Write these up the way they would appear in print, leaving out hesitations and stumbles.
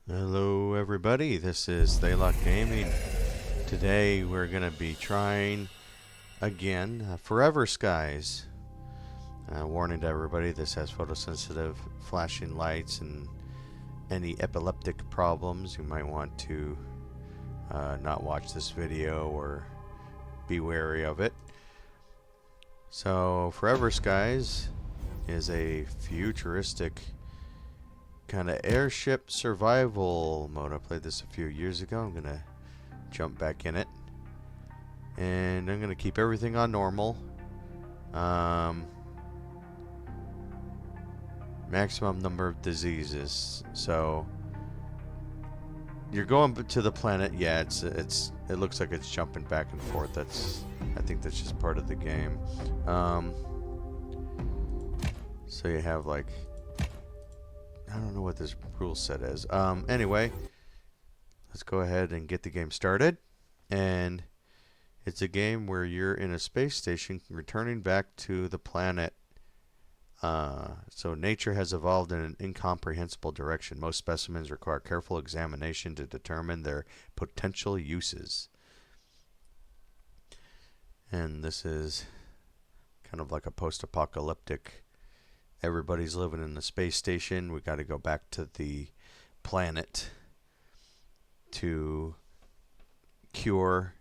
Hello everybody, this is Thaylock Gaming. Today we're going to be trying again Forever Skies. Warning to everybody, this has photosensitive flashing lights and any epileptic problems. You might want to not watch this video or be wary of it. So Forever Skies is a futuristic kind of airship survival mode. I played this a few years ago. I'm gonna jump back in it, and I'm gonna keep everything on normal. Maximum number of diseases. So you're going to the planet. Yeah, it looks like it's jumping back and forth. I think that's just part of the game. So you have like, I don't know what this rule set is. Anyway, let's go ahead and get the game started. And it's a game where you're in a space station returning back to the planet. So nature has evolved in an incomprehensible direction. Most specimens require careful examination to determine their potential uses. And this is kind of like a post-apocalyptic. Everybody's living in the space station. We got to go back to the planet to cure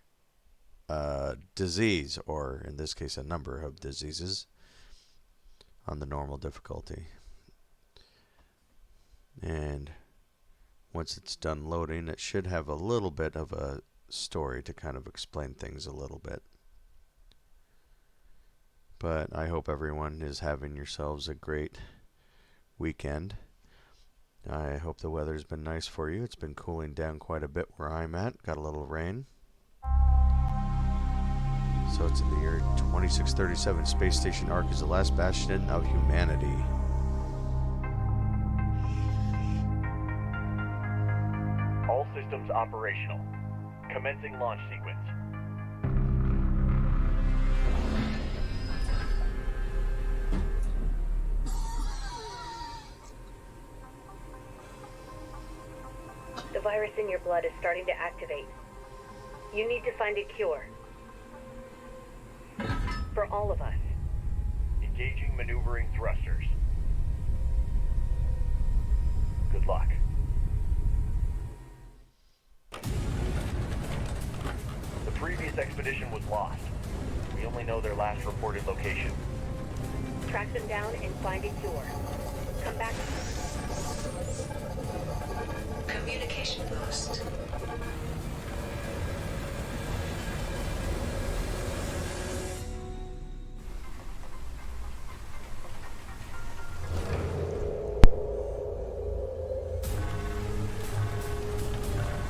disease, or in this case, a number of diseases on the normal difficulty. And once it's done loading, it should have a little bit of a story to kind of explain things a little bit. But I hope everyone is having yourselves a great weekend. I hope the weather's been nice for you. It's been cooling down quite a bit where I'm at. Got a little rain. So it's in the year 2637. Space Station Ark is the last bastion of humanity. All systems operational. Commencing launch sequence. The virus in your blood is starting to activate. You need to find a cure. For all of us. Engaging maneuvering thrusters. Good luck. The previous expedition was lost. We only know their last reported location. Track them down and find a cure. Come back. Communication post.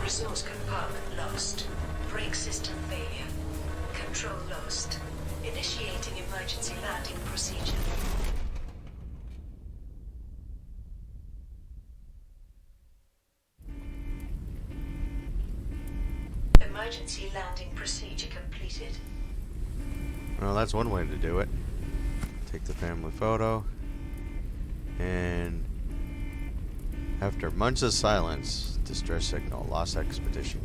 Resource compartment lost. Brake system failure. Control lost. Initiating emergency landing procedure. Emergency landing procedure completed. Well, that's one way to do it. Take the family photo. And after months of silence, distress signal, lost expedition.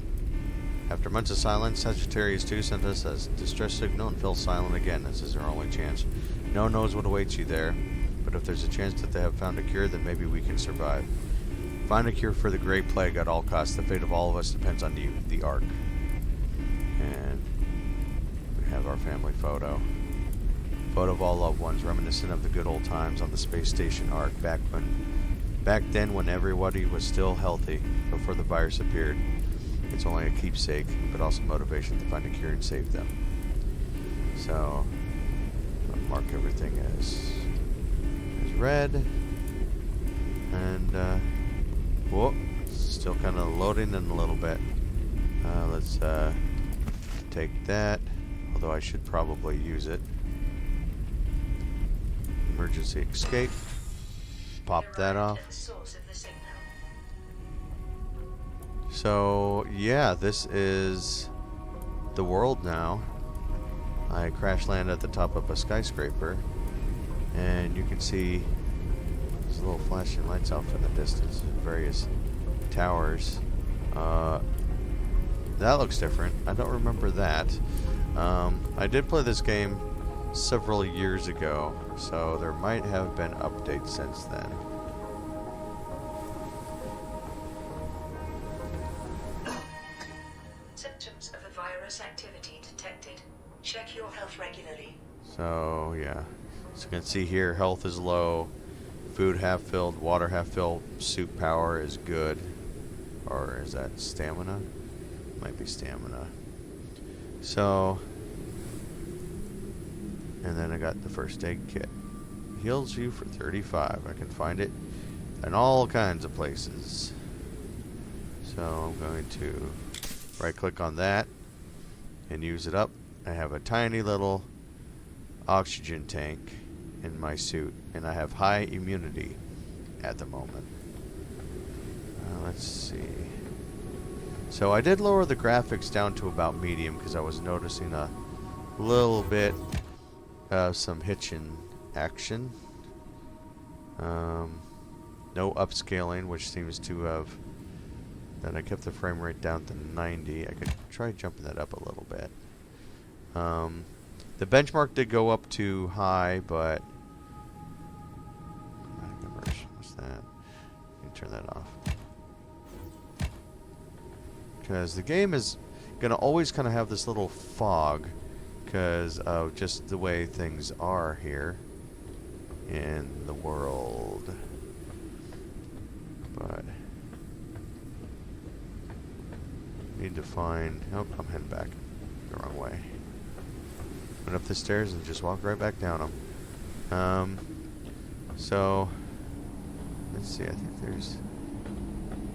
After months of silence, Sagittarius 2 sent us a distress signal and fell silent again. This is our only chance. No one knows what awaits you there, but if there's a chance that they have found a cure, then maybe we can survive. Find a cure for the Great Plague at all costs. The fate of all of us depends on you, the Ark. And we have our family photo. Photo of all loved ones, reminiscent of the good old times on the space station Ark, back then when everybody was still healthy before the virus appeared. It's only a keepsake, but also motivation to find a cure and save them. So I'll mark everything as red. And whoa, still kind of loading in a little bit. Let's take that, although I should probably use it. Emergency escape. Pop that off. So yeah, this is the world now. I crash land at the top of a skyscraper, and you can see there's little flashing lights off in the distance, various towers. That looks different. I don't remember that. I did play this game several years ago, so there might have been updates since then. Symptoms of a virus activity detected. Check your health regularly. So, yeah. So you can see here, health is low, food half filled, water half filled, suit power is good. Or is that stamina? Might be stamina. So, and then I got the first aid kit. Heals you for 35. I can find it in all kinds of places. So I'm going to right click on that and use it up. I have a tiny little oxygen tank in my suit, and I have high immunity at the moment. Let's see. So I did lower the graphics down to about medium because I was noticing a little bit of some hitching action. No upscaling, which seems to have... Then I kept the frame rate down to 90. I could try jumping that up a little bit. The benchmark did go up to high, but... What's that? You can turn that off. Because the game is going to always kind of have this little fog because of just the way things are here in the world. But need to find... Oh, I'm heading back the wrong way. Went up the stairs and just walked right back down them. So let's see. I think there's...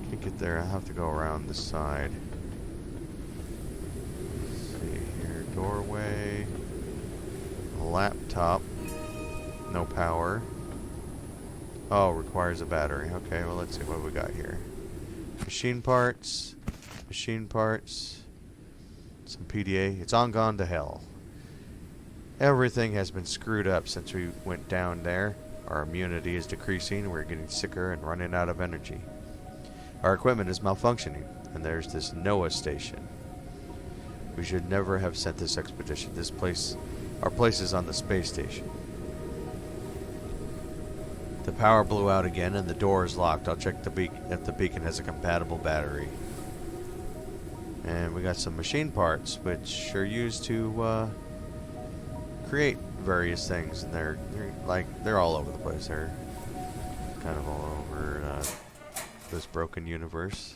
Can't get there. I have to go around the side. Let's see here. Doorway. A laptop. No power. Oh, requires a battery. Okay, well, let's see what we got here. Machine parts. Machine parts. Some PDA. It's on gone to hell. Everything has been screwed up since we went down there. Our immunity is decreasing. We're getting sicker and running out of energy. Our equipment is malfunctioning, and there's this NOAA station. We should never have sent this expedition. Our place is on the space station. The power blew out again, and the door is locked. I'll check if the beacon has a compatible battery. And we got some machine parts, which are used to create various things, and they're all over the place. They're kind of all over this broken universe.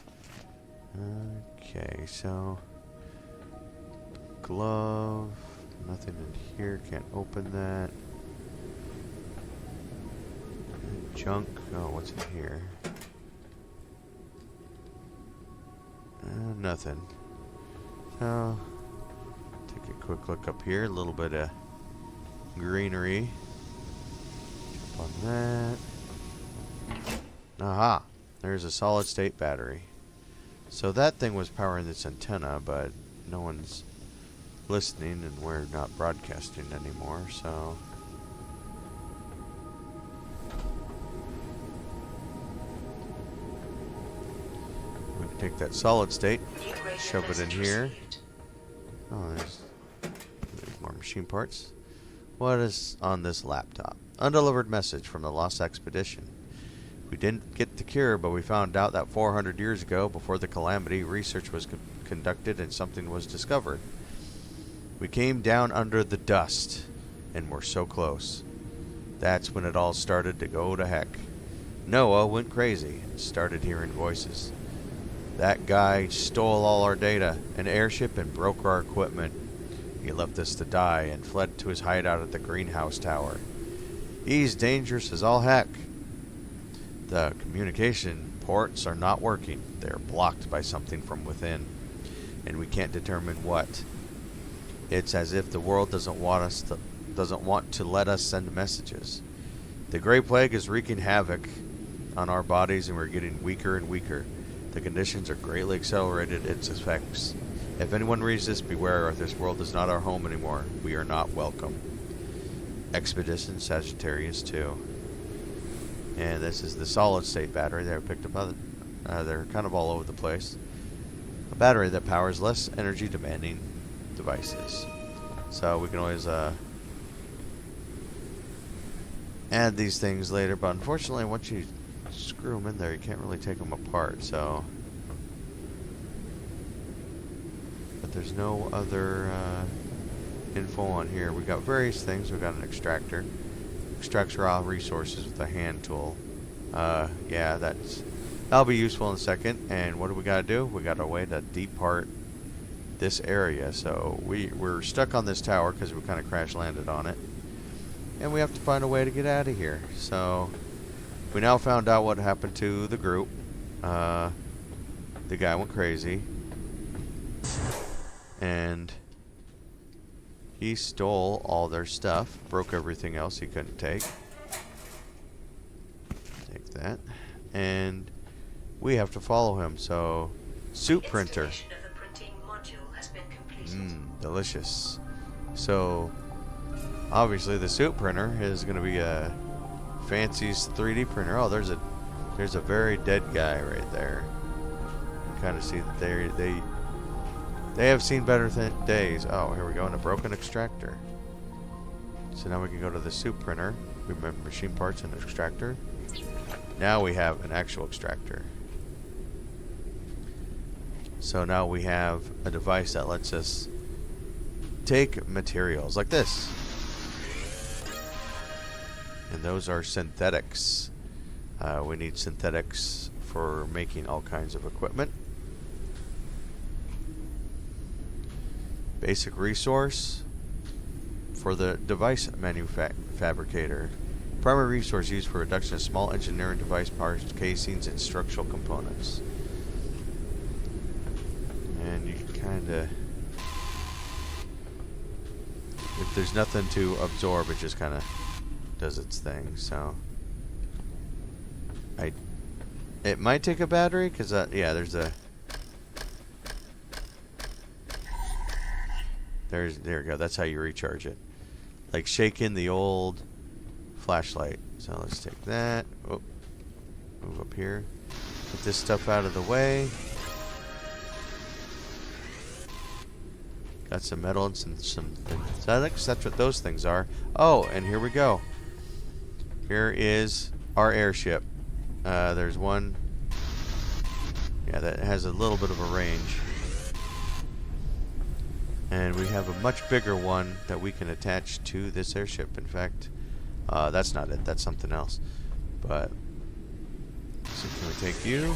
Okay, so glove, nothing in here, can't open that. Junk, oh, what's in here? Nothing. So, take a quick look up here, a little bit of greenery. Jump on that. Aha! There's a solid state battery. So that thing was powering this antenna, but no one's listening and we're not broadcasting anymore, so... We can take that solid state, shove it in here. Oh, there's more machine parts. What is on this laptop? Undelivered message from the lost expedition. We didn't get the cure, but we found out that 400 years ago, before the calamity, research was conducted and something was discovered. We came down under the dust, and we're so close. That's when it all started to go to heck. Noah went crazy and started hearing voices. That guy stole all our data, an airship, and broke our equipment. He left us to die and fled to his hideout at the greenhouse tower. He's dangerous as all heck. The communication ports are not working. They're blocked by something from within, and we can't determine what. It's as if the world doesn't want to let us send messages. The Great Plague is wreaking havoc on our bodies, and we're getting weaker and weaker. The conditions are greatly accelerated its effects. If anyone reads this, beware, or this world is not our home anymore. We are not welcome. Expedition Sagittarius 2. And this is the solid state battery that I picked up They're kind of all over the place. A battery that powers less energy demanding devices. So we can always add these things later, but unfortunately once you screw them in there you can't really take them apart. So, but there's no other info on here. We got various things. We got an extractor. Extracts raw resources with a hand tool. Yeah, that'll be useful in a second. And what do we got to do? We got a way to depart this area. So we're stuck on this tower because we kind of crash landed on it, and we have to find a way to get out of here. So we now found out what happened to the group. The guy went crazy, and he stole all their stuff, broke everything else he couldn't take. Take that. And we have to follow him. So, suit printer. Delicious. So, obviously the suit printer is going to be a fancy's 3D printer. Oh, there's a very dead guy right there. You kind of see that they have seen better days. Oh, here we go, and a broken extractor. So now we can go to the suit printer. We remember machine parts and extractor. Now we have an actual extractor. So now we have a device that lets us take materials like this. And those are synthetics. We need synthetics for making all kinds of equipment. Basic resource for the device fabricator. Primary resource used for reduction of small engineering device parts, casings, and structural components. And you kind of, if there's nothing to absorb, it just kind of does its thing. So it might take a battery, because yeah, there we go. That's how you recharge it. Like shaking the old flashlight. So let's take that. Oh, move up here. Get this stuff out of the way. Got some metal and some synthetics. That's what those things are. Oh, and here we go. Here is our airship. There's one. Yeah, that has a little bit of a range. And we have a much bigger one that we can attach to this airship. In fact, that's not it. That's something else. But, so can we take you?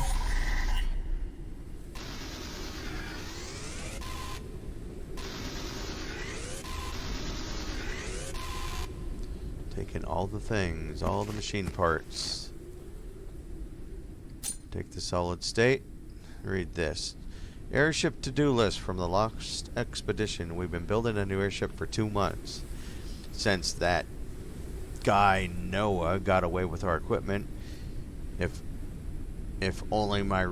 Taking all the things, all the machine parts. Take the solid state. Read this. Airship to-do list from the Lost Expedition. We've been building a new airship for 2 months. Since that guy Noah got away with our equipment. If only my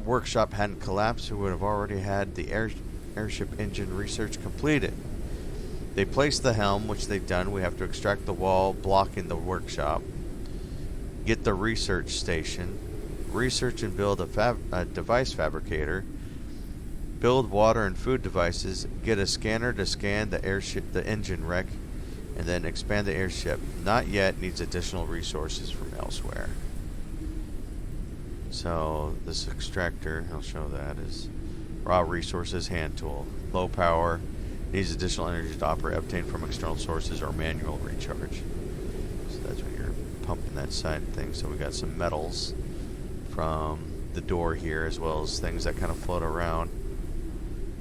workshop hadn't collapsed, we would have already had the airship engine research completed. They placed the helm, which they've done. We have to extract the wall blocking the workshop. Get the research station. Research and build a device fabricator. Build water and food devices. Get a scanner to scan the airship, the engine wreck, and then expand the airship. Not yet. Needs additional resources from elsewhere. So this extractor, I'll show that, is raw resources hand tool. Low power. Needs additional energy to operate, obtained from external sources or manual recharge. So that's when you're pumping that side thing. So we got some metals from the door here, as well as things that kind of float around.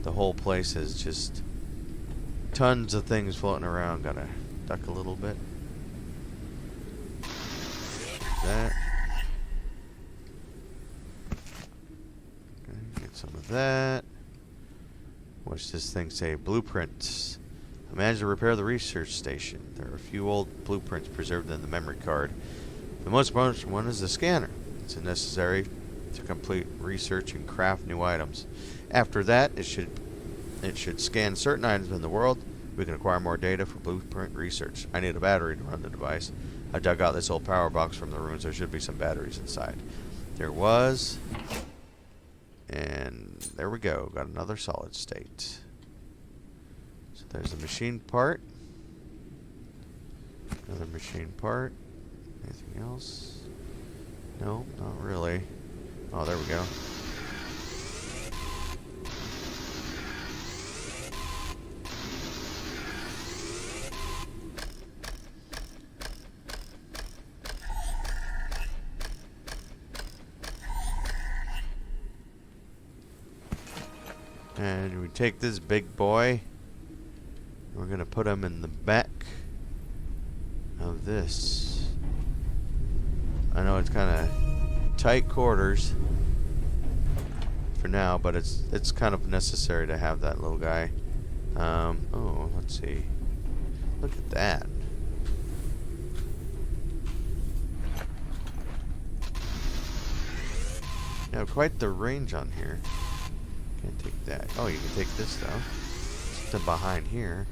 The whole place is just tons of things floating around. Gotta duck a little bit. That. Okay, get some of that. What's this thing say? Blueprints. I managed to repair the research station. There are a few old blueprints preserved in the memory card. The most important one is the scanner. It's necessary to complete research and craft new items. After that, it should scan certain items in the world. We can acquire more data for blueprint research. I need a battery to run the device. I dug out this old power box from the ruins. There should be some batteries inside. There was. And there we go. Got another solid state. So there's the machine part. Another machine part. Anything else? No, not really. Oh, there we go. And we take this big boy. We're going to put him in the back of this. I know it's kind of tight quarters for now, but it's kind of necessary to have that little guy. Oh, let's see. Look at that. You have quite the range on here. Can't take that. Oh, you can take this though. Something behind here.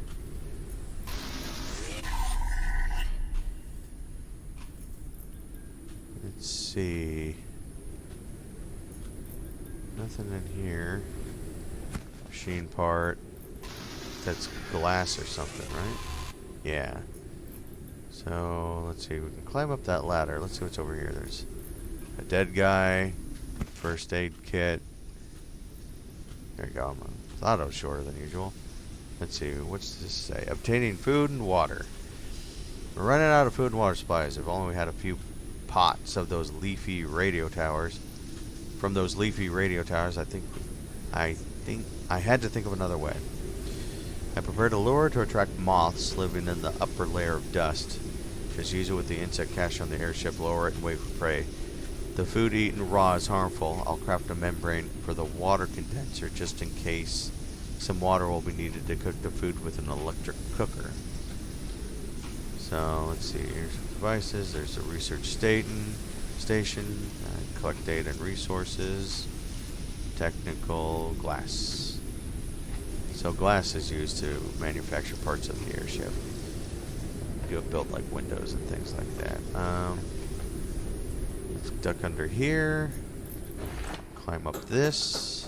Let's see. Nothing in here. Machine part. That's glass or something, right? Yeah. So, let's see. We can climb up that ladder. Let's see what's over here. There's a dead guy. First aid kit. There you go. I thought I was shorter than usual. Let's see. What's this say? Obtaining food and water. We're running out of food and water supplies. If only we had a few pots of those leafy radio towers. From those leafy radio towers, I think I had to think of another way. I prepared a lure to attract moths living in the upper layer of dust. Just use it with the insect cache on the airship, lower it, and wait for prey. The food eaten raw is harmful. I'll craft a membrane for the water condenser just in case some water will be needed to cook the food with an electric cooker. So let's see, here's some devices. There's the research station, collect data and resources, technical glass. So glass is used to manufacture parts of the airship. You have built like windows and things like that. Let's duck under here. Climb up this.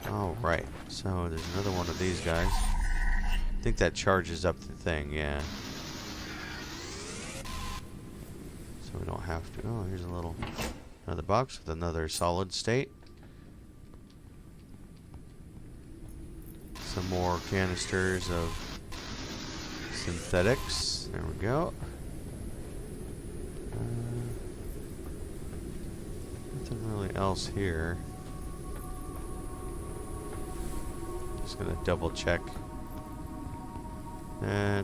Alright, so there's another one of these guys. I think that charges up the thing, yeah. So we don't have to. Oh, here's another box with another solid state. Some more canisters of synthetics. There we go. Nothing really else here. Just gonna double check.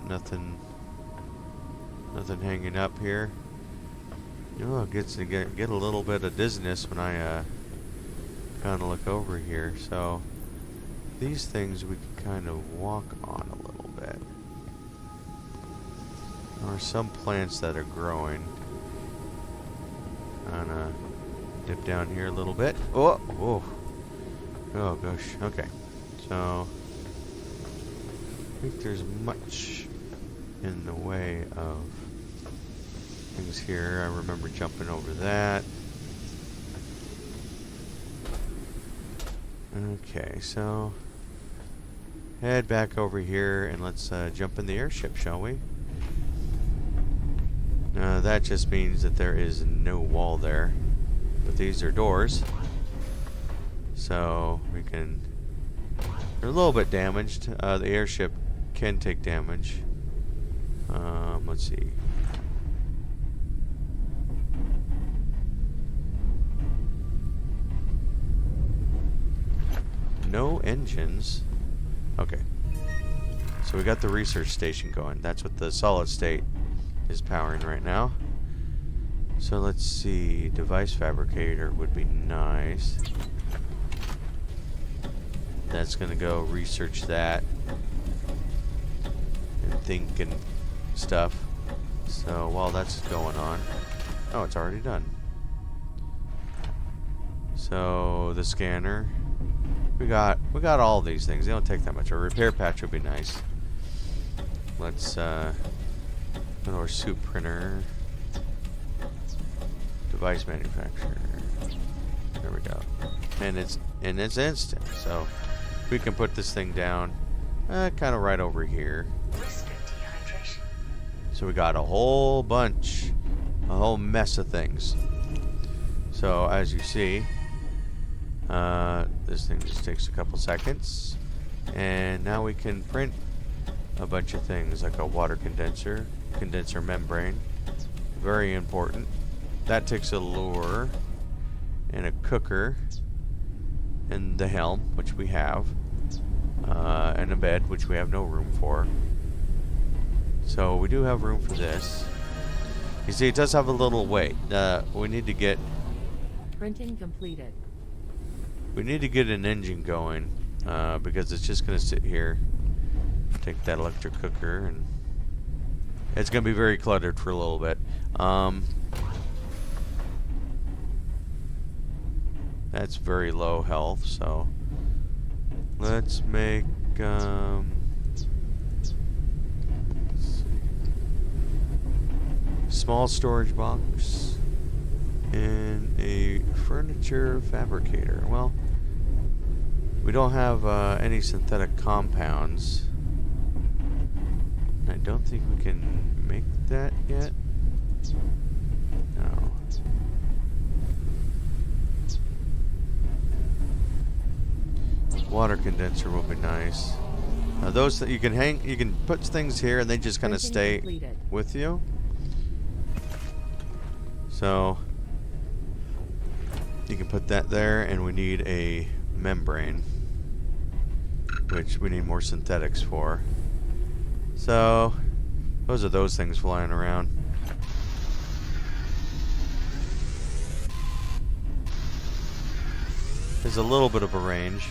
Nothing hanging up here. Oh, it gets to get a little bit of dizziness when I kind of look over here. So these things we can kind of walk on a little bit. There are some plants that are growing. I'm gonna dip down here a little bit. Oh, whoa. Oh gosh. Okay. So I think there's much in the way of things here. I remember jumping over that. Okay, so head back over here and let's jump in the airship, shall we? That just means that there is no wall there, but these are doors, so we can. They're a little bit damaged. The airship can take damage. Let's see. No engines. Okay. So we got the research station going. That's what the solid state is powering right now. So let's see. Device fabricator would be nice. That's gonna go research that and think and stuff. So while that's going on, oh, it's already done. So the scanner, we got all these things. They don't take that much. A repair patch would be nice. Let's go to our soup printer. Device manufacturer. There we go. And it's instant. So we can put this thing down kind of right over here. Risk of dehydration. So we got a whole bunch, a whole mess of things. So as you see, this thing just takes a couple seconds. And now we can print a bunch of things like a water condenser membrane. Very important. That takes a lure and a cooker and the helm, which we have, and a bed, which we have no room for. So we do have room for this. You see, it does have a little weight. We need to get Printing completed. we need to get an engine going because it's just going to sit here. Take that electric cooker, and it's going to be very cluttered for a little bit. That's very low health, so let's make let's see. Small storage box and a furniture fabricator. Well, we don't have any synthetic compounds. I don't think we can make that yet. No. Water condenser will be nice. Those that you can put things here and they just kind of Printing stay completed. with you. So you can put that there, and we need a membrane, which we need more synthetics for. So those are those things flying around. There's a little bit of a range.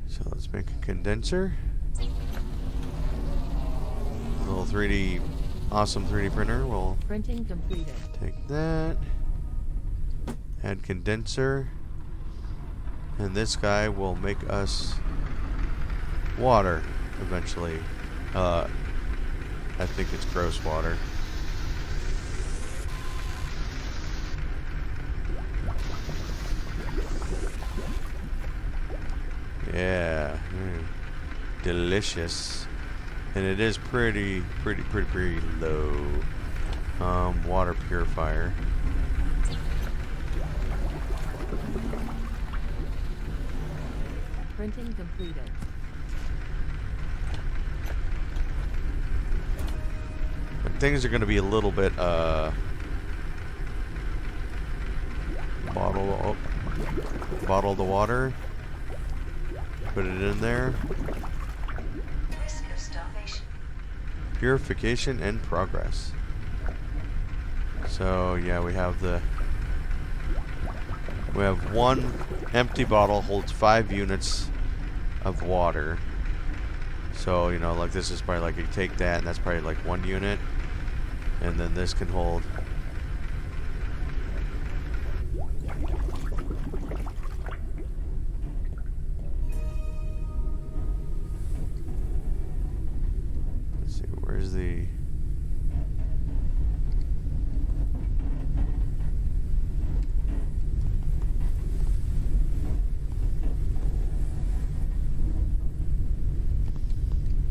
So let's make a condenser. A little 3D, awesome 3D printer. We'll Printing completed. take that. Add condenser. And this guy will make us water eventually. I think it's gross water. Yeah, delicious, and it is pretty low. Water purifier. Printing completed. But things are going to be a little bit bottle the water. Put it in there. Risk of starvation. Purification and progress. So yeah, we have one empty bottle holds 5 units of water. So you know, like this is probably like you take that, and that's probably like 1 unit, and then this can hold. Where's the...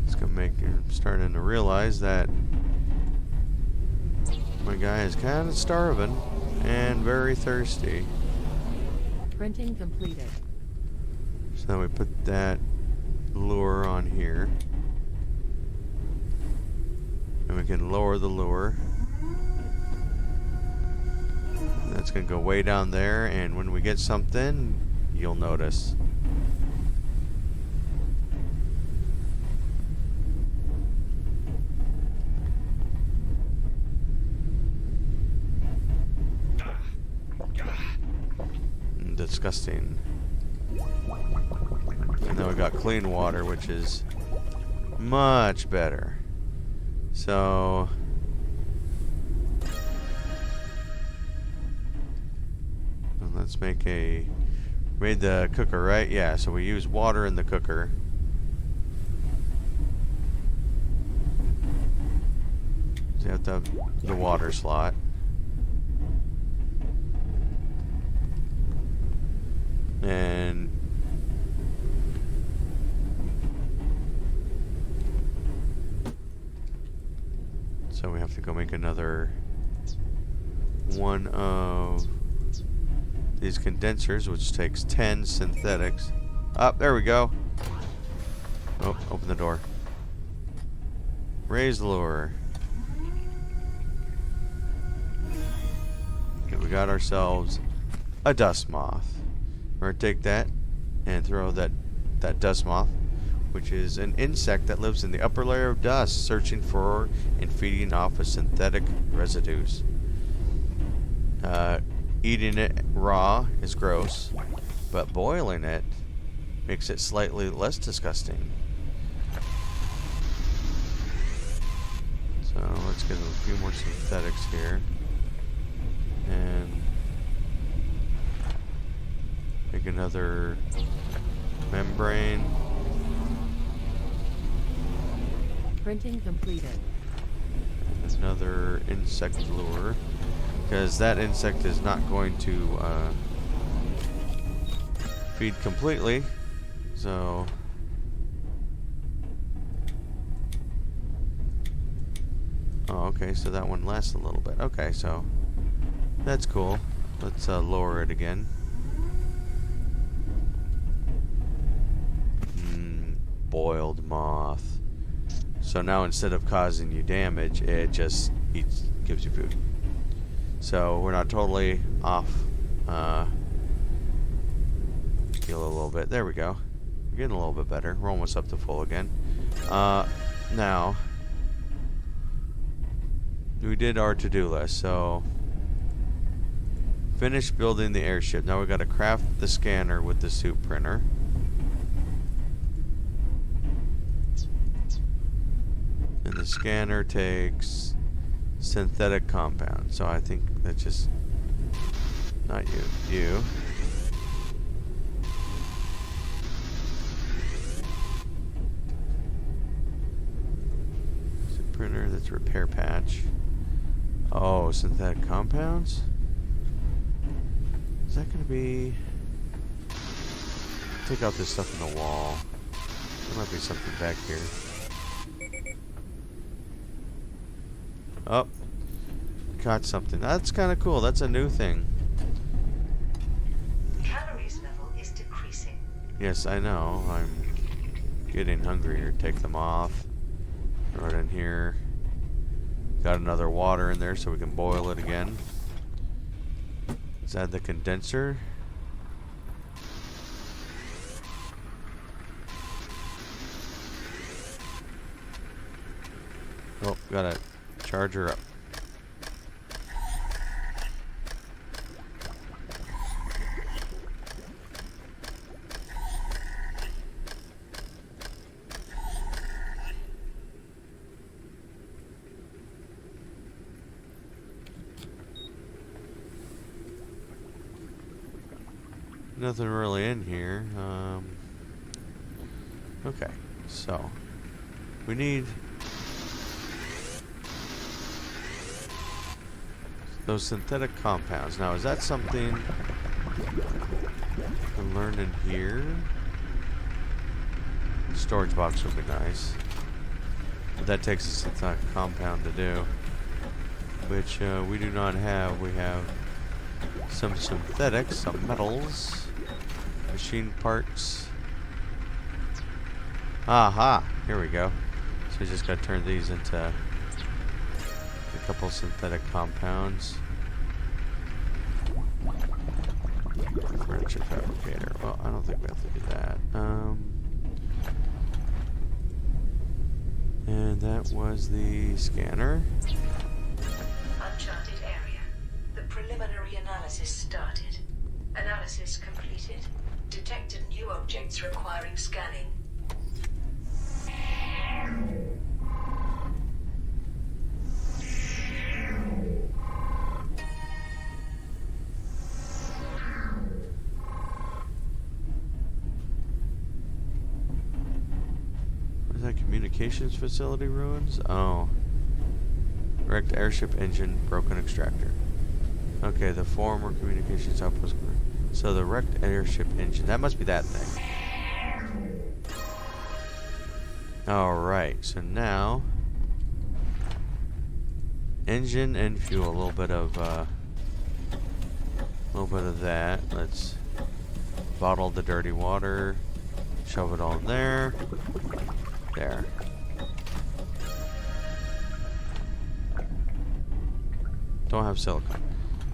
It's gonna make you starting to realize that my guy is kind of starving and very thirsty. Printing completed. So then we put that lure on here. And we can lower the lure. That's going to go way down there, and when we get something, you'll notice. Disgusting. And then we got clean water, which is much better. So let's make made the cooker, right? Yeah, so we use water in the cooker. So you have to have the water slot. And so we have to go make another one of these condensers, which takes 10 synthetics. There we go. Oh, open the door. Raise lure. Okay, we got ourselves a dust moth. We're gonna take that and throw that dust moth, which is an insect that lives in the upper layer of dust, searching for and feeding off of synthetic residues. Eating it raw is gross, but boiling it makes it slightly less disgusting. So let's get a few more synthetics here. And make another membrane. Printing completed. Another insect lure. Because that insect is not going to feed completely. So okay, so that one lasts a little bit. Okay, so that's cool. Let's lower it again. Boiled moth. So now instead of causing you damage, it just gives you food. So we're not totally off. Heal a little bit. There we go. We're getting a little bit better. We're almost up to full again. Now we did our to-do list. So finish building the airship. Now we got to craft the scanner with the suit printer. And the scanner takes synthetic compound. So I think that's just not you. You. It's a printer. That's repair patch. Oh, synthetic compounds? Is that gonna be... Take out this stuff in the wall. There might be something back here. Oh, caught something. That's kind of cool. That's a new thing. Calories level is decreasing. Yes, I know. I'm getting hungrier. Take them off. Throw it in here. Got another water in there so we can boil it again. Let's add the condenser. Oh, gotta charge her up. Nothing really in here. Okay, so we need those synthetic compounds. Now, is that something I can learn in here? Storage box would be nice. But that takes a synthetic compound to do, which we do not have. We have some synthetics, some metals, machine parts. Aha! Here we go. So we just got to turn these into a couple synthetic compounds. Furniture fabricator. Well, I don't think we have to do that. And that was the scanner. Uncharted area. The preliminary analysis started. Analysis completed. Detected new objects requiring scanning. What is that? Communications facility ruins? Oh. Wrecked airship engine, broken extractor. Okay, the former communications outpost. So the wrecked airship engine, that must be that thing. Alright, so now engine and fuel, a little bit of that. Let's bottle the dirty water, shove it all in there. There. Don't have silicone.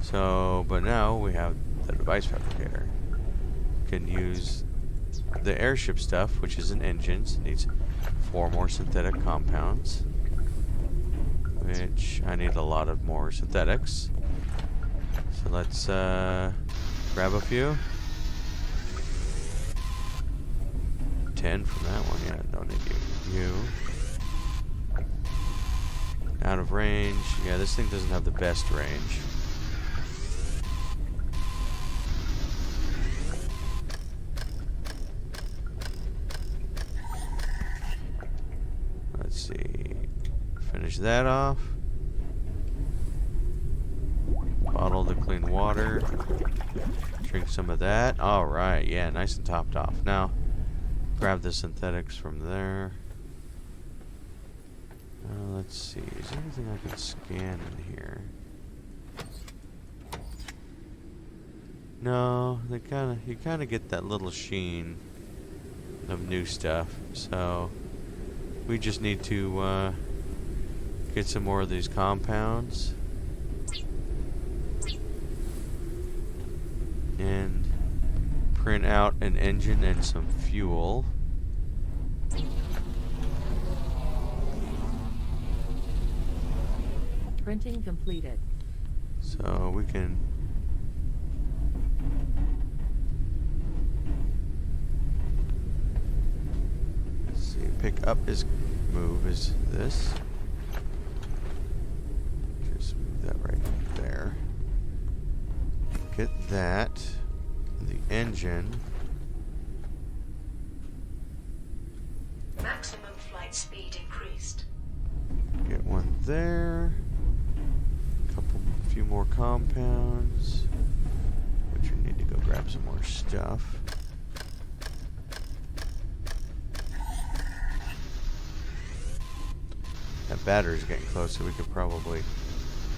So, but now we have the device fabricator. Can use the airship stuff, which is an engine. So it needs 4 more synthetic compounds, which I need a lot of more synthetics. So let's grab a few. 10 from that one. Yeah, don't need you. Out of range. Yeah, this thing doesn't have the best range. Let's see. Finish that off. Bottle the clean water. Drink some of that. Alright, yeah, nice and topped off. Now, grab the synthetics from there. Let's see. Is there anything I can scan in here? No, you kind of get that little sheen of new stuff. So we just need to get some more of these compounds and print out an engine and some fuel. Printing completed. So we can let's see, pick up is move is this. Just move that right there. Get that. The engine. Maximum flight speed increased. Get one there. Few more compounds, but you need to go grab some more stuff. That battery's getting close, so we could probably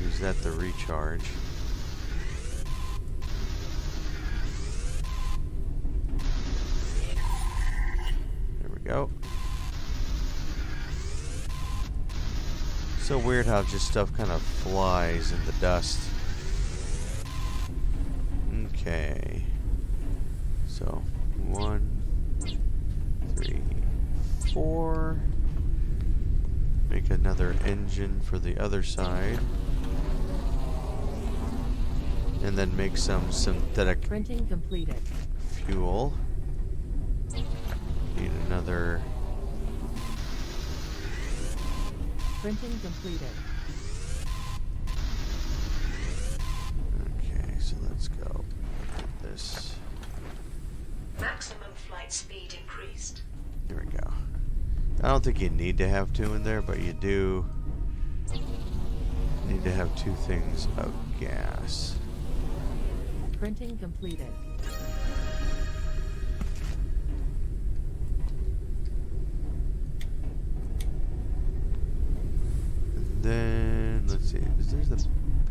use that to recharge. There we go. So weird how just stuff kind of flies in the dust. Okay. So 1, 3, 4. Make another engine for the other side. And then make some synthetic Printing completed. fuel. Need another. Printing completed. Okay, so let's go with this. Maximum flight speed increased. Here we go. I don't think you need to have 2 in there, but you do need to have 2 things of gas. Printing completed. Then let's see, is there the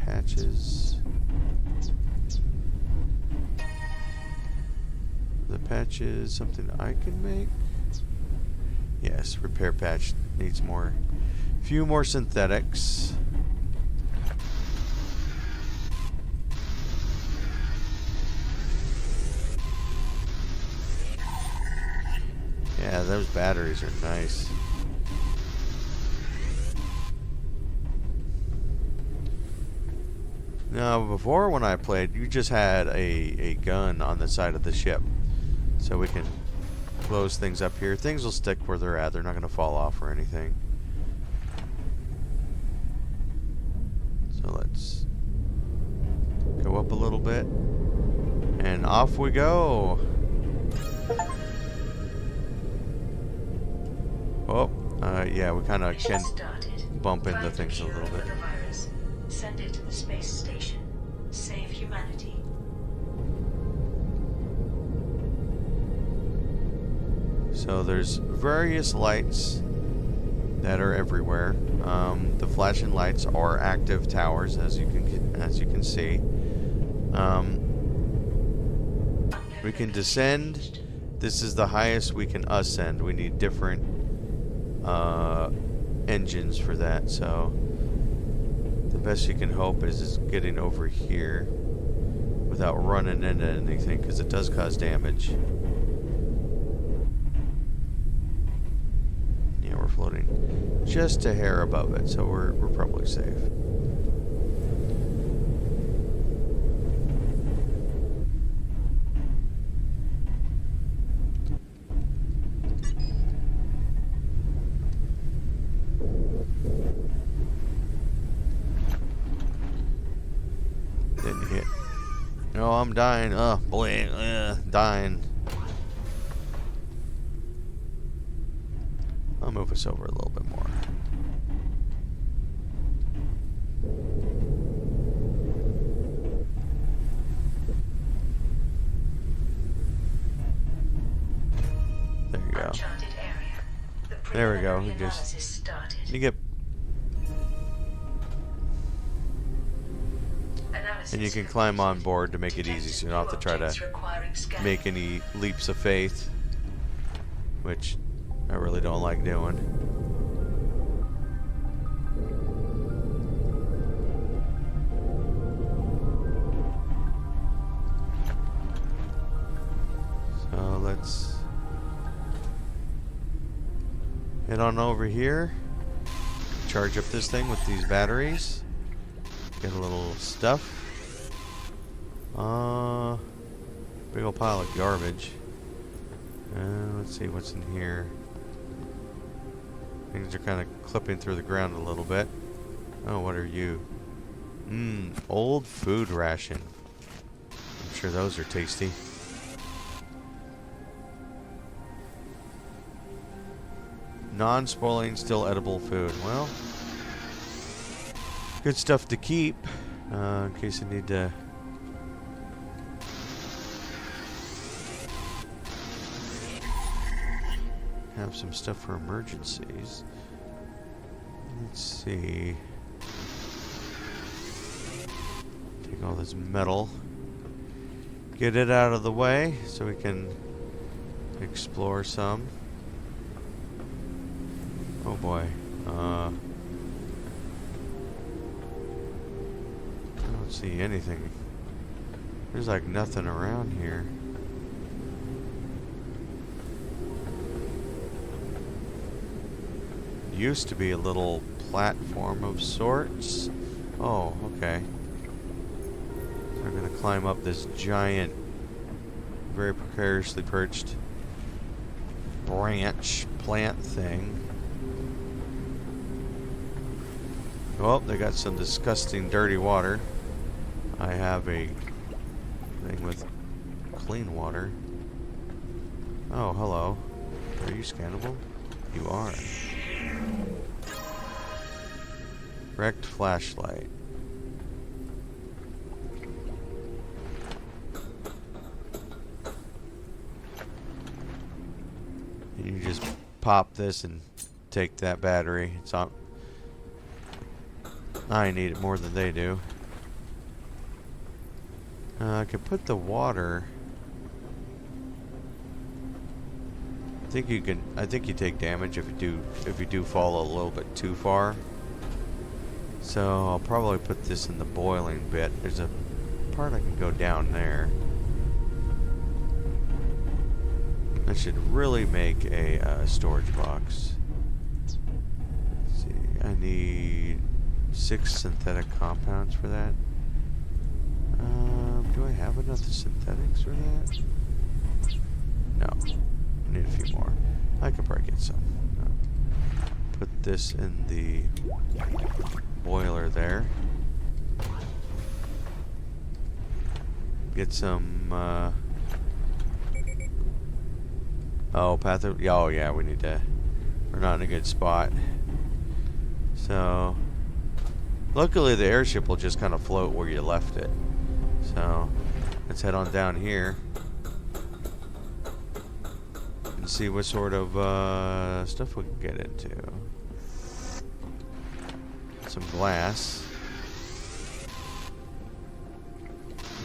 patches? The patches something I can make? Yes, repair patch needs more, few more synthetics. Yeah, those batteries are nice. Now, before when I played, you just had a gun on the side of the ship. So we can close things up here. Things will stick where they're at. They're not going to fall off or anything. So let's go up a little bit. And off we go. Oh, yeah, we kind of can bump into things a little bit. Send it to the space station. Save humanity. So there's various lights that are everywhere. The flashing lights are active towers, as you can see. We can descend. This is the highest we can ascend. We need different engines for that. So the best you can hope is getting over here without running into anything, because it does cause damage. Yeah, we're floating just a hair above it, so we're probably safe. Didn't hit. No, I'm dying. Boy, dying. I'll move us over a little bit more. There you go. There we go. We just you get, and you can climb on board to make it easy, so you don't have to try to make any leaps of faith, which I really don't like doing. So let's head on over here, charge up this thing with these batteries, get a little stuff. Big old pile of garbage. Let's see what's in here. Things are kind of clipping through the ground a little bit. Oh, what are you? Old food ration. I'm sure those are tasty. Non-spoiling, still edible food. Well, good stuff to keep in case I need to. Have some stuff for emergencies. Let's see. Take all this metal. Get it out of the way so we can explore some. Oh boy. I don't see anything. There's like nothing around here. Used to be a little platform of sorts. Oh, okay. So we're gonna climb up this giant, very precariously perched plant thing. Well, they got some disgusting dirty water. I have a thing with clean water. Oh, hello. Are you scannable? You are. Wrecked flashlight. And you just pop this and take that battery. It's on. I need it more than they do. I could put the water. I think you can. I think you take damage if you do fall a little bit too far. So I'll probably put this in the boiling bit. There's a part I can go down there. I should really make a storage box. Let's see. I need 6 synthetic compounds for that. Do I have enough synthetics for that? No. I need a few more. I could probably get some. Put this in the boiler there. Get some, oh, path of, oh yeah, we need to, we're not in a good spot. So, luckily the airship will just kind of float where you left it. So, let's head on down here and see what sort of stuff we can get into. Some glass.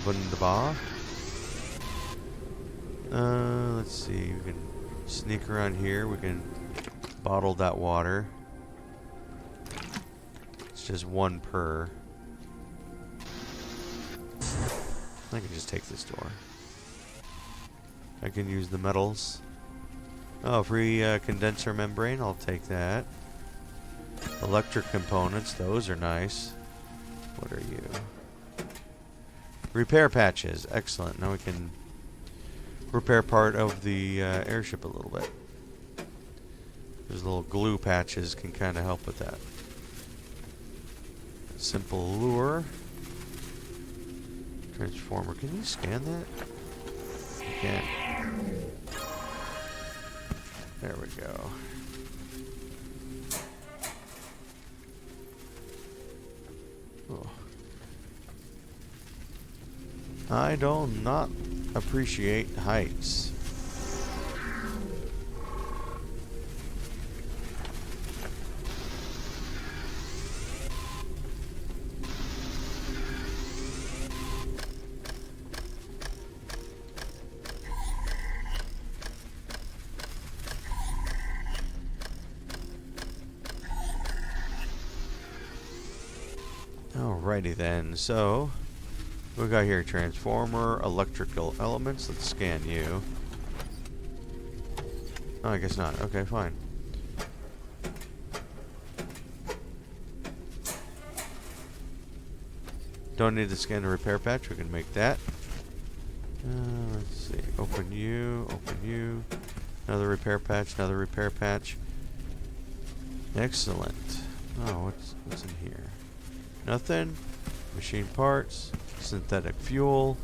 Wunderbar. Let's see, we can sneak around here, we can bottle that water. It's just one per. I can just take this door. I can use the metals. Oh, free condenser membrane, I'll take that. Electric components, those are nice. What are you? Repair patches, excellent. Now we can repair part of the airship a little bit. Those little glue patches can kind of help with that. Simple lure. Transformer, can you scan that? You can. There we go. Oh. I do not appreciate heights. Alrighty then, so we got here transformer, electrical elements. Let's scan you. Oh, I guess not. Okay, fine. Don't need to scan the repair patch. We can make that. Let's see. Open you. Open you. Another repair patch. Another repair patch. Excellent. Oh, what's in here? Nothing. Machine parts. Synthetic fuel.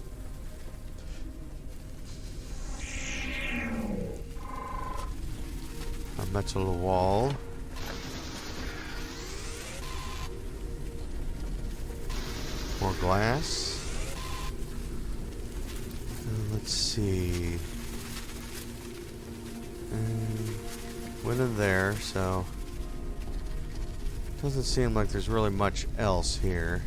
A metal wall. More glass. Let's see. Went in there, so doesn't seem like there's really much else here.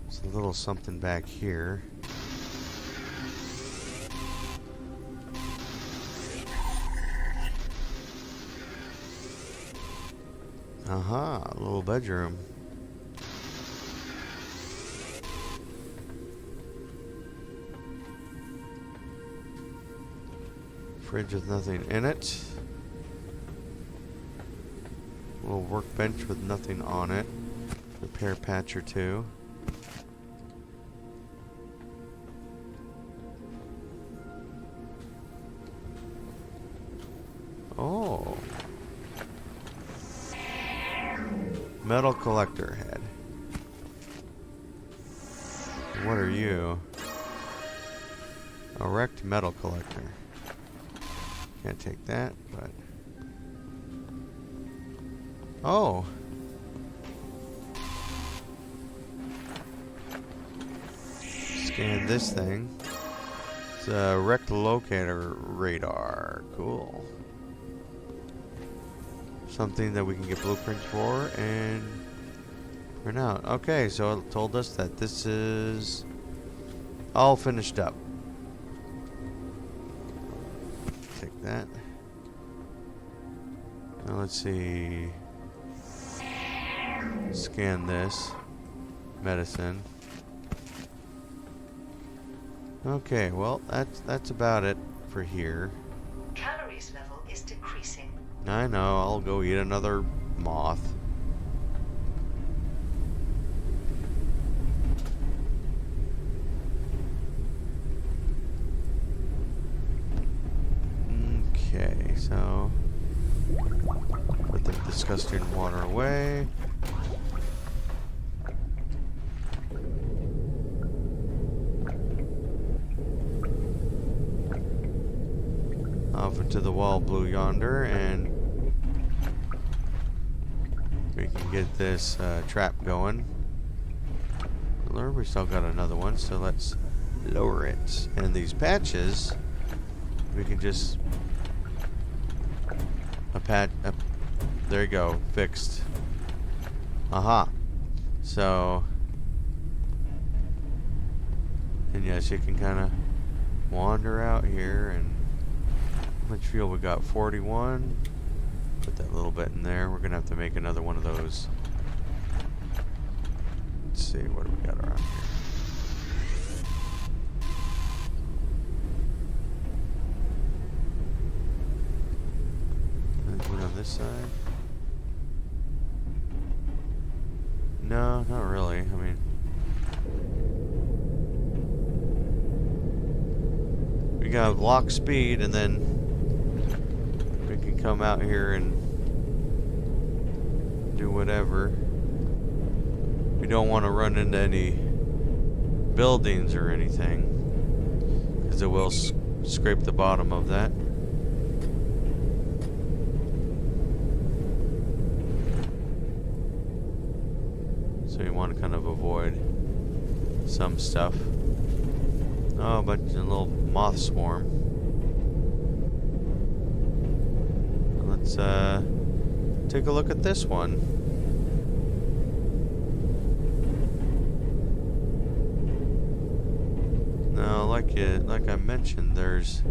There's a little something back here. Aha, a little bedroom. Fridge with nothing in it. A little workbench with nothing on it. Repair patch or two. Oh. Metal collector head. What are you? Erect metal collector. Can't take that, but... Oh! Scan this thing. It's a wrecked locator radar. Cool. Something that we can get blueprints for and print out. Okay, so it told us that this is all finished up. Take that. Now let's see. Scan this. Medicine. Okay, well that's about it for here. Calories level is decreasing. I know, I'll go eat another moth. disgusting water away. Off into the wall blue yonder, and we can get this trap going. We still got another one, so let's lower it. And these patches, we can just there you go, fixed. Aha. So, and yes, you can kind of wander out here. And how much fuel we got? 41. Put that little bit in there. We're gonna have to make another one of those. Let's see, what do we got around here? Anything on this side? No, not really. I mean, we got lock speed, and then we can come out here and do whatever. We don't want to run into any buildings or anything, because it will scrape the bottom of that. So you want to kind of avoid some stuff. Oh, but a little moth swarm. Let's take a look at this one. Now, like I mentioned, there's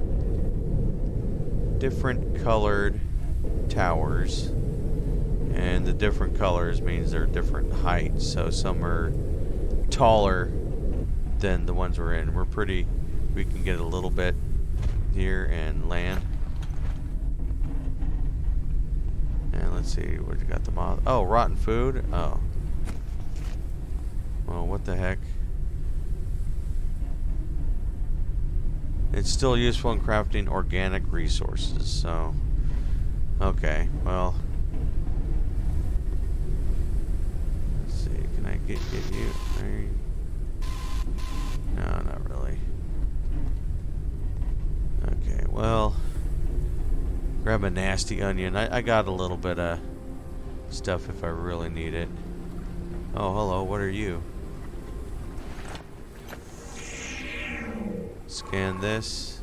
different colored towers, and the different colors means they're different heights. So some are taller than the ones we're in. We can get a little bit here and land. And let's see, what you got the moth? Oh, rotten food. Oh. Well, what the heck? It's still useful in crafting organic resources, so... Okay, well... Let's see, can I get you? No, not really. Okay, well... Grab a nasty onion. I got a little bit of stuff if I really need it. Oh, hello, what are you? Scan this.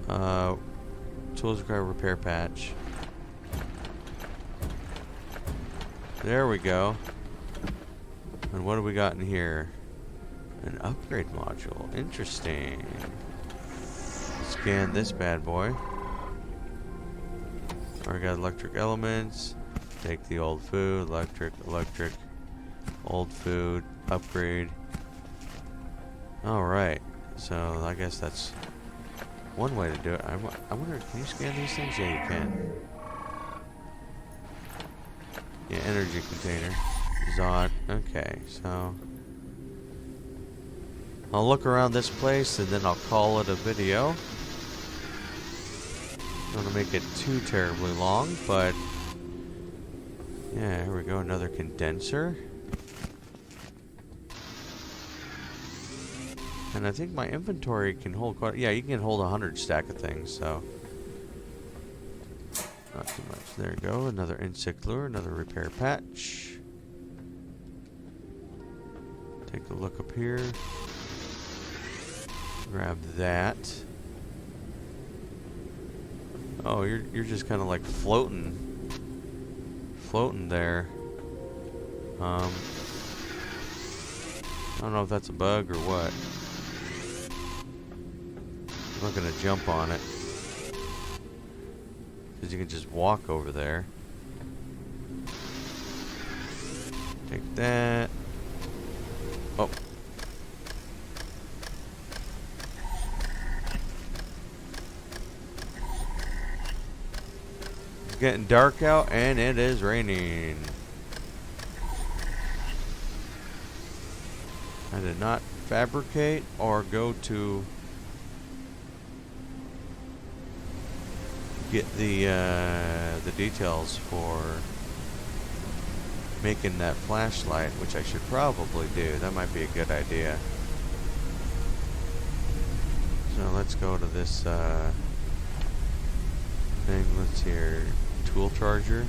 Tools require repair patch. There we go. And what do we got in here? An upgrade module. Interesting. Scan this bad boy. Alright, got electric elements. Take the old food. Electric. Old food. Upgrade. Alright. So, I guess that's one way to do it. I wonder, can you scan these things? Yeah, you can. Yeah, energy container. Zod. Okay, so... I'll look around this place, and then I'll call it a video. Don't want to make it too terribly long, but... Yeah, here we go, another condenser. And I think my inventory can hold quite... Yeah, you can hold 100 stack of things, so... Not too much. There you go. Another insect lure, another repair patch. Take a look up here. Grab that. Oh, you're just kind of like floating there. I don't know if that's a bug or what. I'm not gonna jump on it, because you can just walk over there. Take that. Oh. It's getting dark out and it is raining. I did not fabricate or go to get the details for making that flashlight, which I should probably do. That might be a good idea. So let's go to this thing. Let's see here. Tool charger.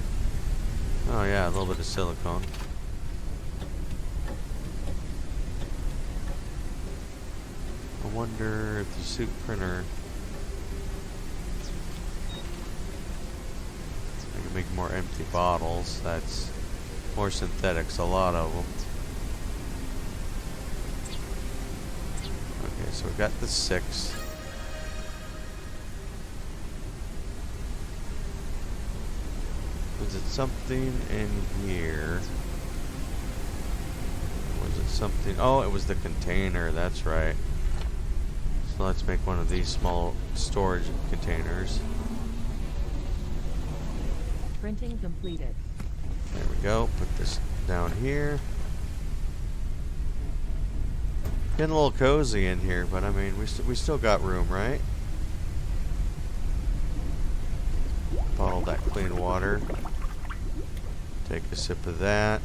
Oh yeah, a little bit of silicone. I wonder if the suit printer, I can make more empty bottles. That's more synthetics, a lot of them. Okay, so we've got the 6. Was it something in here? Was it something? Oh, it was the container, that's right. So let's make one of these small storage containers. Printing completed. There we go. Put this down here. Getting a little cozy in here, but I mean, we still got room, right? Bottle that clean water. Take a sip of that.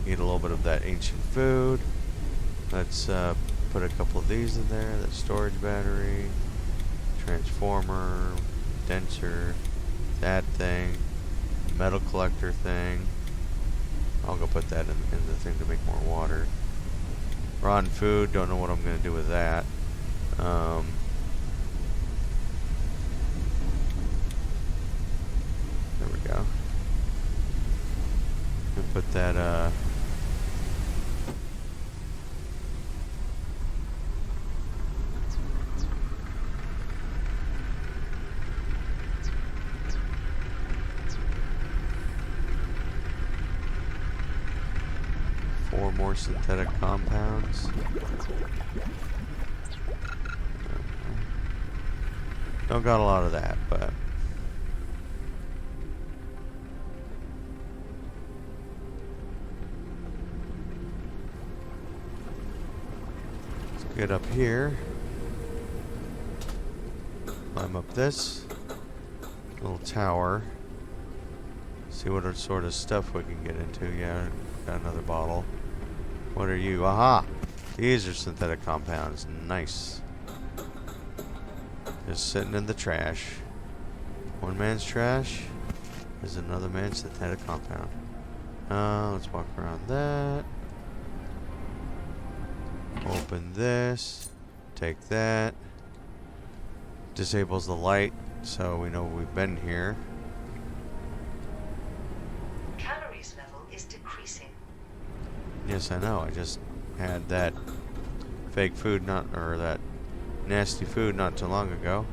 Eat a little bit of that ancient food. Let's put a couple of these in there. That storage battery, transformer, denser, that thing, metal collector thing. I'll go put that in the thing to make more water. Rotten food, don't know what I'm going to do with that. There we go. And put that, 4 more synthetic compounds. Don't got a lot of that, but let's get up here. Climb up this little tower. See what sort of stuff we can get into. Yeah, got another bottle. What are you? Aha! These are synthetic compounds. Nice. Just sitting in the trash. One man's trash is another man's synthetic compound. Let's walk around that. Open this. Take that. Disables the light, so we know we've been here. Calories level is decreasing. Yes, I know. I just had that fake food, or that nasty food not too long ago.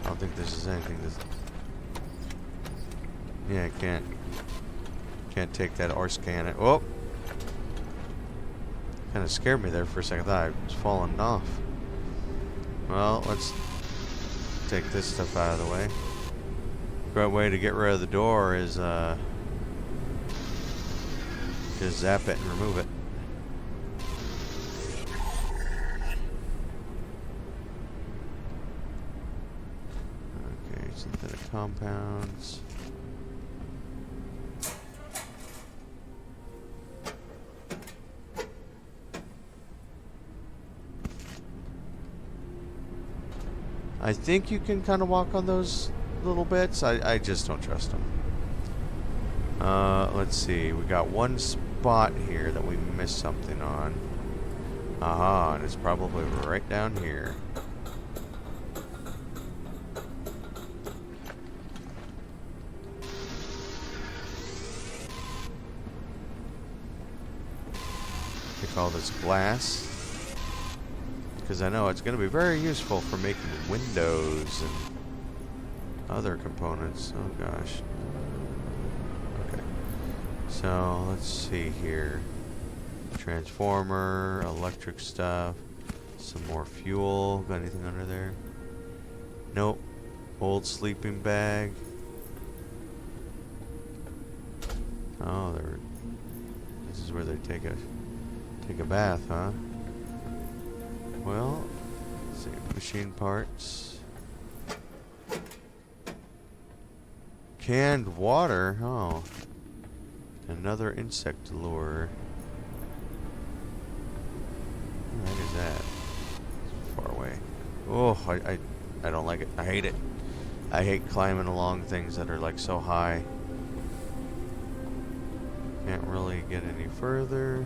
I don't think this is anything that's... Yeah, I can't take that or scan it. Oh! Kind of scared me there for a second. I thought I was falling off. Well, let's take this stuff out of the way. Great way to get rid of the door is just zap it and remove it. Okay, synthetic compounds. I think you can kind of walk on those little bits. I just don't trust them. Let's see. We got one spot here that we missed something on. Aha, and it's probably right down here. Take all this glass, because I know it's going to be very useful for making windows and other components. Oh gosh. Okay. So let's see here. Transformer, electric stuff, some more fuel. Got anything under there? Nope. Old sleeping bag. Oh, this is where they take a bath, huh? Well, let's see, machine parts. Canned water? Oh. Another insect lure. What is that? It's far away. Oh, I don't like it. I hate it. I hate climbing along things that are like so high. Can't really get any further.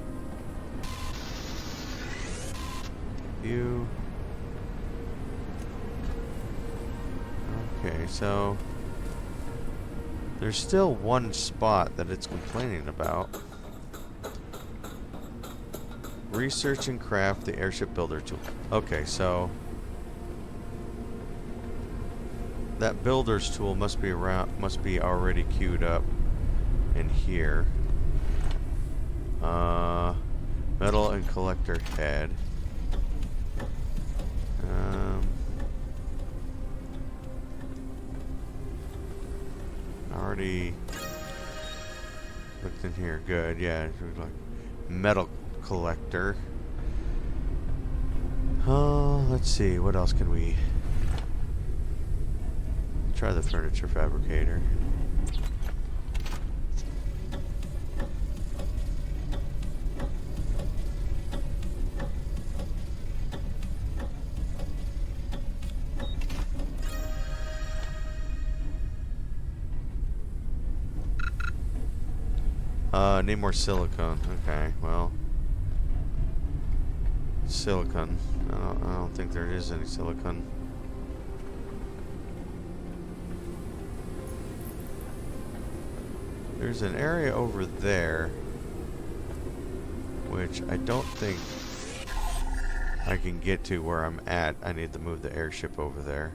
View. Okay, so there's still one spot that it's complaining about. Research and craft the airship builder tool. Okay, so that builder's tool must be already queued up in here. Metal and collector head. Already looked in here. Good, yeah. Like metal collector. Let's see. What else can we try? The furniture fabricator. Need more silicone. Okay, well, silicone. I don't think there is any silicone. There's an area over there, which I don't think I can get to where I'm at. I need to move the airship over there.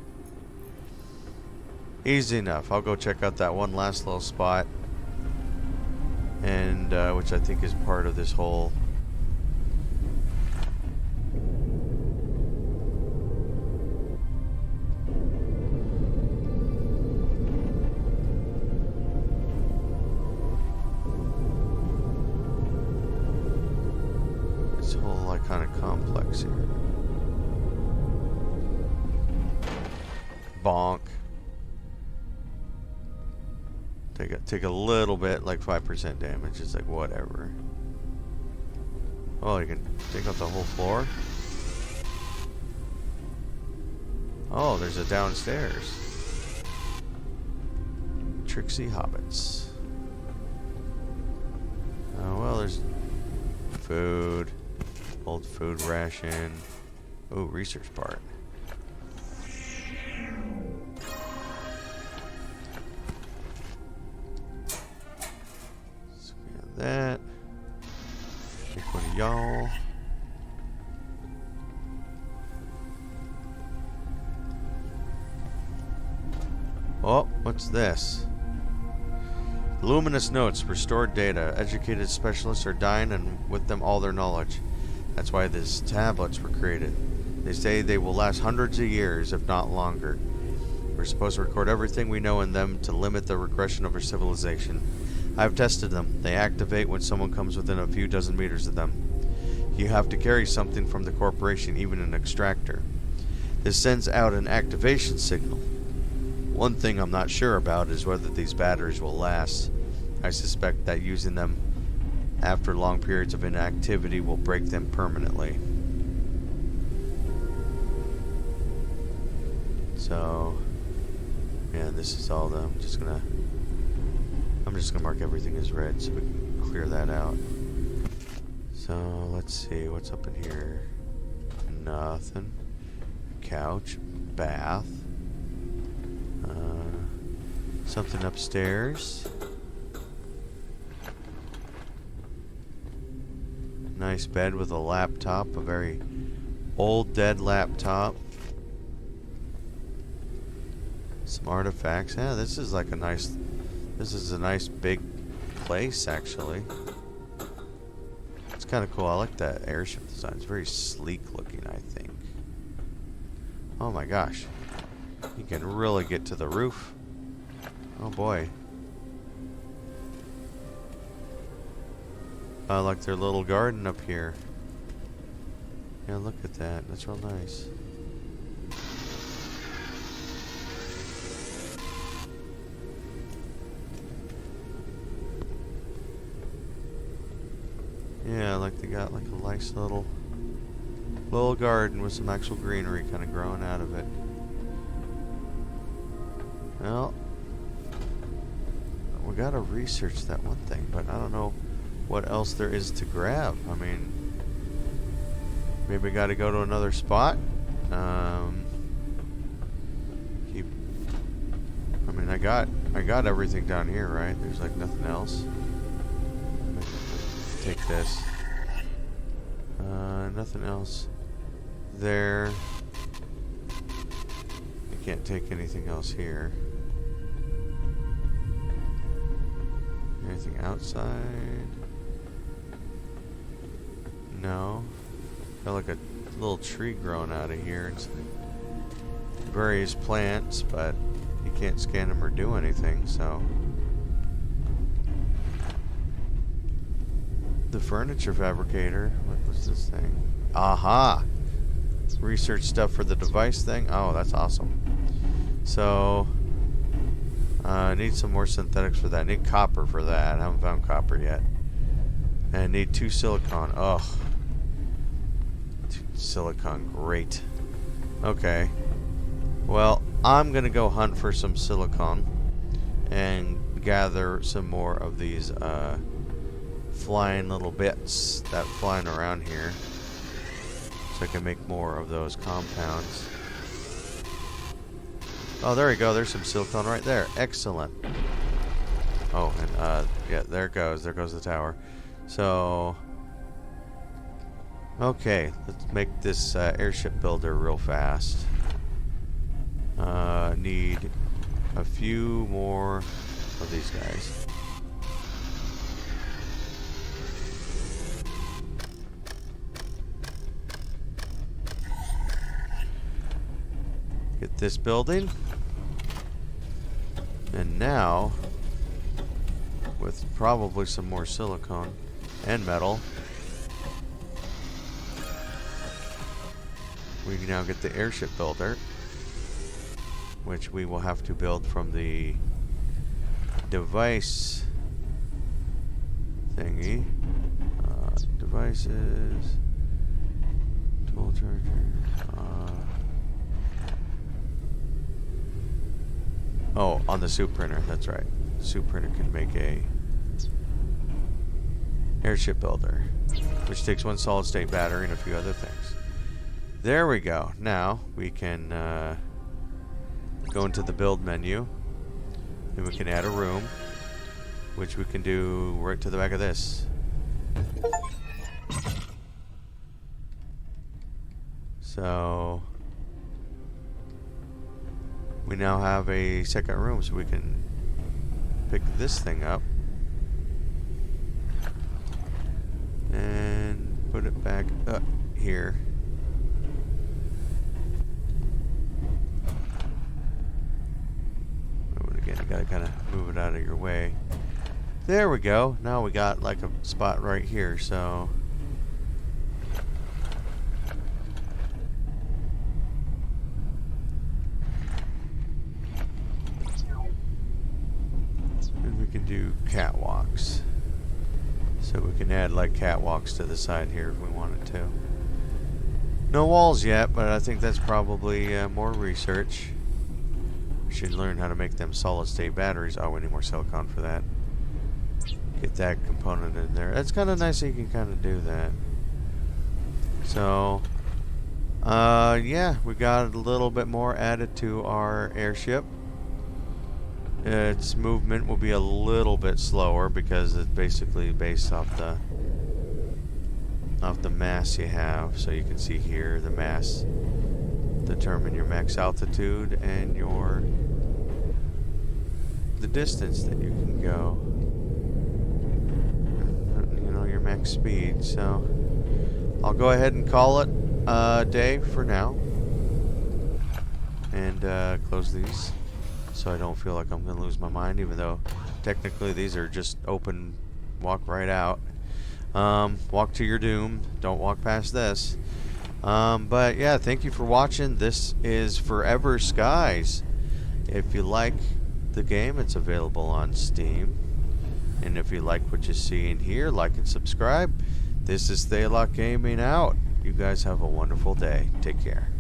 Easy enough. I'll go check out that one last little spot. And which I think is part of this whole like kind of complex here. Bonk. Take a little bit, like 5% damage. It's like whatever. Oh, you can take out the whole floor. Oh, there's a downstairs. Tricksy hobbits. Oh well, there's food, old food ration. Oh, research part. That. Take one of y'all. Oh, what's this? Luminous notes, restored data. Educated specialists are dying and with them all their knowledge. That's why these tablets were created. They say they will last hundreds of years, if not longer. We're supposed to record everything we know in them to limit the regression of our civilization. I've tested them. They activate when someone comes within a few dozen meters of them. You have to carry something from the corporation, even an extractor. This sends out an activation signal. One thing I'm not sure about is whether these batteries will last. I suspect that using them after long periods of inactivity will break them permanently. So, yeah, this is all I'm just gonna mark everything as red so we can clear that out. So let's see what's up in here. Nothing. Couch, bath, something upstairs. Nice bed with a laptop, a very old dead laptop. Some artifacts. Yeah, this is like a nice. This is a nice big place, actually. It's kind of cool. I like that airship design. It's very sleek looking, I think. Oh my gosh. You can really get to the roof. Oh boy. I like their little garden up here. Yeah, look at that. That's real nice. Yeah, like they got like a nice little garden with some actual greenery kind of growing out of it. Well, we gotta research that one thing, but I don't know what else there is to grab. I mean, maybe gotta go to another spot. I mean, I got everything down here, right? There's like nothing else. Take this. Nothing else there. I can't take anything else here. Anything outside? No. Got like a little tree growing out of here. It's various plants, but you can't scan them or do anything, so. The furniture fabricator. What was this thing? Aha! Research stuff for the device thing. Oh, that's awesome. So, I need some more synthetics for that. I need copper for that. I haven't found copper yet. And I need 2 silicon. Ugh. 2 silicon. Great. Okay. Well, I'm gonna go hunt for some silicon and gather some more of these flying little bits that flying around here, so I can make more of those compounds. Oh, there we go. There's some silicon right there. Excellent. Oh, and yeah, there it goes. There goes the tower. So, okay, let's make this airship builder real fast. Need a few more of these guys. Get this building. And now, with probably some more silicone and metal, we can now get the airship builder, which we will have to build from the device thingy. Devices, tool charger. Oh, on the soup printer, that's right. The soup printer can make a airship builder, which takes 1 solid state battery and a few other things. There we go. Now we can go into the build menu, and we can add a room, which we can do right to the back of this. So we now have a second room, so we can pick this thing up and put it back up here. Again, you gotta kind of move it out of your way. There we go. Now we got like a spot right here, so and we can do catwalks. So we can add like catwalks to the side here if we wanted to. No walls yet, but I think that's probably more research. Should learn how to make them solid state batteries. Oh, we need more silicon for that. Get that component in there. It's kind of nice that you can kind of do that. So, yeah, we got a little bit more added to our airship. Its movement will be a little bit slower because it's basically based off the mass you have. So you can see here the mass determine your max altitude and the distance that you can go, you know, your max speed. So I'll go ahead and call it a day for now and close these so I don't feel like I'm gonna lose my mind, even though technically these are just open, walk right out, walk to your doom, don't walk past this. But yeah, thank you for watching. This is Forever Skies. If you like the game, it's available on Steam. And if you like what you see in here, like and subscribe. This is Thaylock Gaming out. You guys have a wonderful day. Take care.